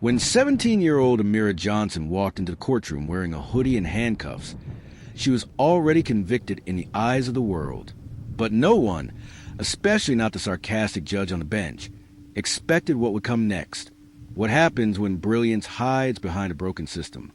When 17-year-old Amira Johnson walked into the courtroom wearing a hoodie and handcuffs, she was already convicted in the eyes of the world. But no one, especially not the sarcastic judge on the bench, expected what would come next. What happens when brilliance hides behind a broken system.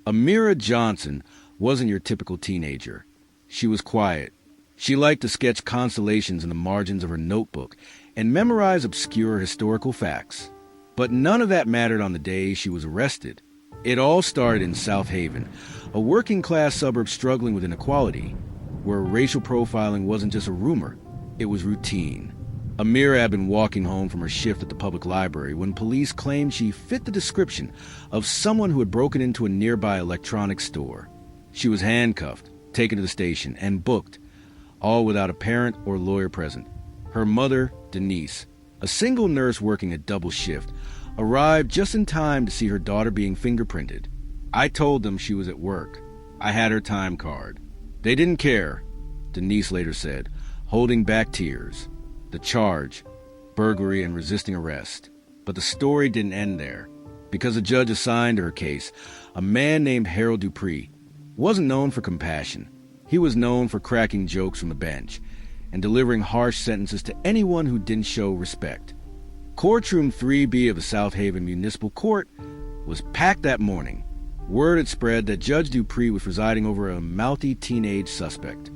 Amira Johnson wasn't your typical teenager. She was quiet. She liked to sketch constellations in the margins of her notebook and memorize obscure historical facts. But none of that mattered on the day she was arrested. It all started in South Haven, a working-class suburb struggling with inequality, where racial profiling wasn't just a rumor, it was routine. Amira had been walking home from her shift at the public library when police claimed she fit the description of someone who had broken into a nearby electronics store. She was handcuffed, taken to the station, and booked, all without a parent or lawyer present. Her mother, Denise, a single nurse working a double shift, arrived just in time to see her daughter being fingerprinted. I told them she was at work. I had her time card. They didn't care, Denise later said, holding back tears. The charge, burglary and resisting arrest. But the story didn't end there. Because the judge assigned to her case, a man named Harold Dupree, wasn't known for compassion. He was known for cracking jokes from the bench and delivering harsh sentences to anyone who didn't show respect. Courtroom 3B of the South Haven Municipal Court was packed that morning. Word had spread that Judge Dupree was presiding over a mouthy teenage suspect.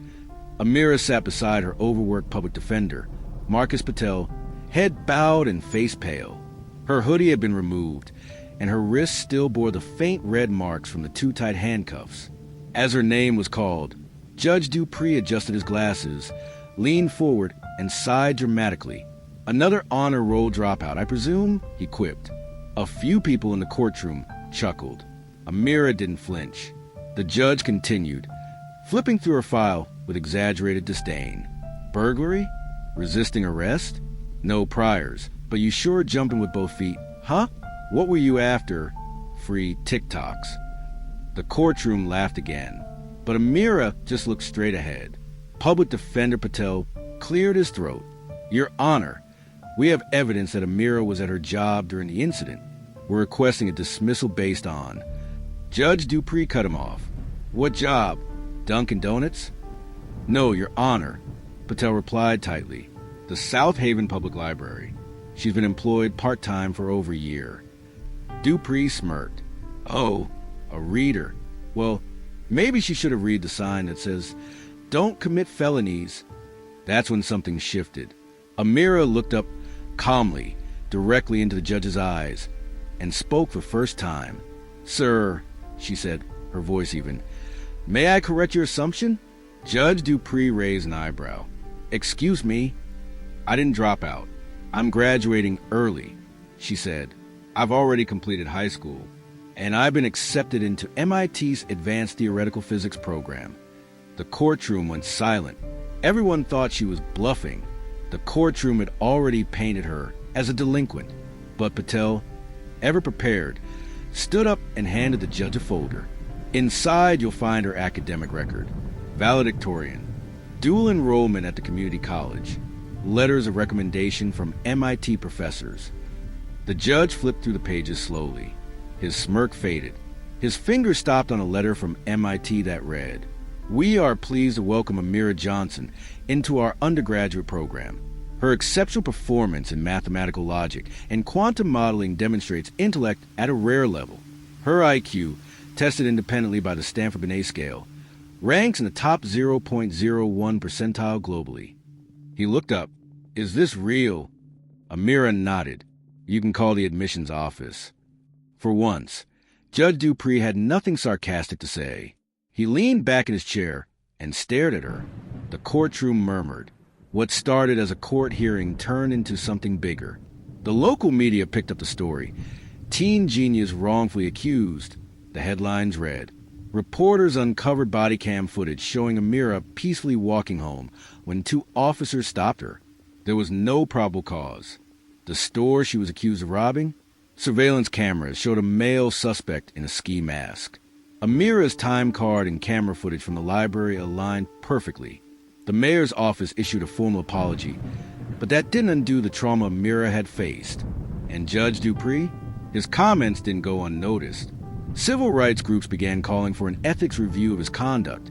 Amira sat beside her overworked public defender, Marcus Patel, head bowed and face pale. Her hoodie had been removed, and her wrists still bore the faint red marks from the too tight handcuffs. As her name was called, Judge Dupree adjusted his glasses, leaned forward, and sighed dramatically. "Another honor roll dropout, I presume?" he quipped. A few people in the courtroom chuckled. Amira didn't flinch. The judge continued, flipping through her file with exaggerated disdain. "Burglary? Resisting arrest? No priors, but you sure jumping with both feet, huh? What were you after? Free TikToks." The courtroom laughed again, but Amira just looked straight ahead. Public Defender Patel cleared his throat. "Your Honor, we have evidence that Amira was at her job during the incident. We're requesting a dismissal based on..." Judge Dupree cut him off. "What job? Dunkin' Donuts?" "No, Your Honor," Patel replied tightly. "The South Haven Public Library. She's been employed part-time for over a year." Dupree smirked. "Oh, a reader. Well, maybe she should have read the sign that says, 'Don't commit felonies.'" That's when something shifted. Amira looked up calmly, directly into the judge's eyes, and spoke for the first time. "Sir," she said, her voice even, "may I correct your assumption?" Judge Dupree raised an eyebrow. "Excuse me, I didn't drop out. I'm graduating early," she said. "I've already completed high school, and I've been accepted into MIT's Advanced Theoretical Physics program." The courtroom went silent. Everyone thought she was bluffing. The courtroom had already painted her as a delinquent. But Patel, ever prepared, stood up and handed the judge a folder. Inside, you'll find her academic record. Valedictorian, dual enrollment at the community college, letters of recommendation from MIT professors. The judge flipped through the pages slowly. His smirk faded. His finger stopped on a letter from MIT that read, "We are pleased to welcome Amira Johnson into our undergraduate program. Her exceptional performance in mathematical logic and quantum modeling demonstrates intellect at a rare level. Her IQ, tested independently by the Stanford-Binet scale, ranks in the top 0.01 percentile globally." He looked up. "Is this real?" Amira nodded. "You can call the admissions office." For once, Judge Dupree had nothing sarcastic to say. He leaned back in his chair and stared at her. The courtroom murmured. What started as a court hearing turned into something bigger. The local media picked up the story. "Teen genius wrongfully accused," the headlines read. Reporters uncovered body cam footage showing Amira peacefully walking home when two officers stopped her. There was no probable cause. The store she was accused of robbing? Surveillance cameras showed a male suspect in a ski mask. Amira's time card and camera footage from the library aligned perfectly. The mayor's office issued a formal apology, but that didn't undo the trauma Amira had faced. And Judge Dupree? His comments didn't go unnoticed. Civil rights groups began calling for an ethics review of his conduct,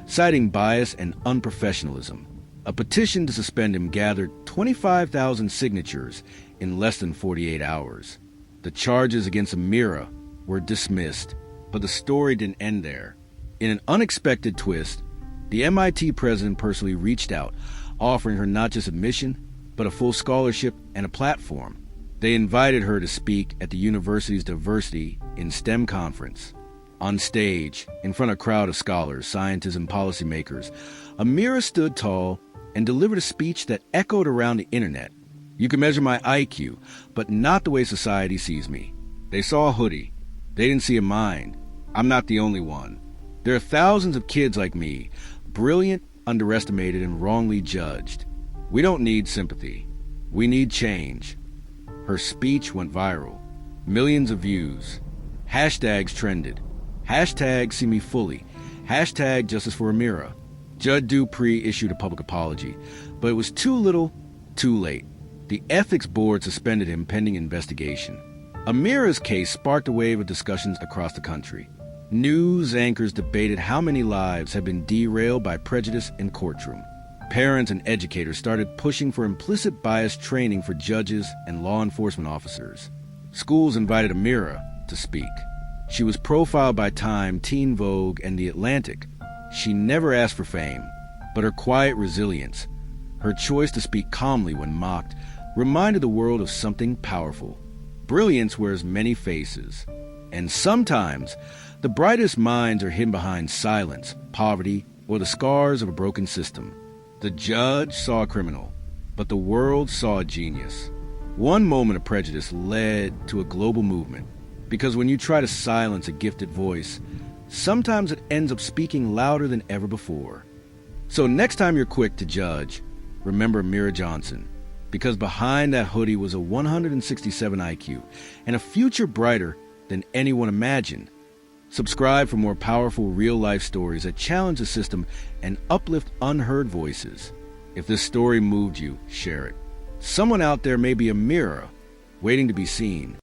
citing bias and unprofessionalism. A petition to suspend him gathered 25,000 signatures in less than 48 hours. The charges against Amira were dismissed, but the story didn't end there. In an unexpected twist, the MIT president personally reached out, offering her not just admission, but a full scholarship and a platform. They invited her to speak at the university's Diversity in STEM conference. On stage, in front of a crowd of scholars, scientists, and policymakers, Amira stood tall and delivered a speech that echoed around the internet. You can measure my IQ, but not the way society sees me. They saw a hoodie. They didn't see a mind. I'm not the only one. There are thousands of kids like me, brilliant, underestimated, and wrongly judged. We don't need sympathy. We need change. Her speech went viral. Millions of views. Hashtags trended. Hashtag see me fully. Hashtag justice for Amira. Judge Dupree issued a public apology, but it was too little, too late. The ethics board suspended him pending investigation. Amira's case sparked a wave of discussions across the country. News anchors debated how many lives had been derailed by prejudice in courtroom. Parents and educators started pushing for implicit bias training for judges and law enforcement officers. Schools invited Amira to speak. She was profiled by Time, Teen Vogue, and The Atlantic. She never asked for fame, but her quiet resilience, her choice to speak calmly when mocked, reminded the world of something powerful. Brilliance wears many faces, and sometimes the brightest minds are hidden behind silence, poverty, or the scars of a broken system. The judge saw a criminal, but the world saw a genius. One moment of prejudice led to a global movement, because when you try to silence a gifted voice, sometimes it ends up speaking louder than ever before. So next time you're quick to judge, remember Amira Johnson, because behind that hoodie was a 167 IQ and a future brighter than anyone imagined. Subscribe for more powerful real-life stories that challenge the system and uplift unheard voices. If this story moved you, share it. Someone out there may be a mirror waiting to be seen.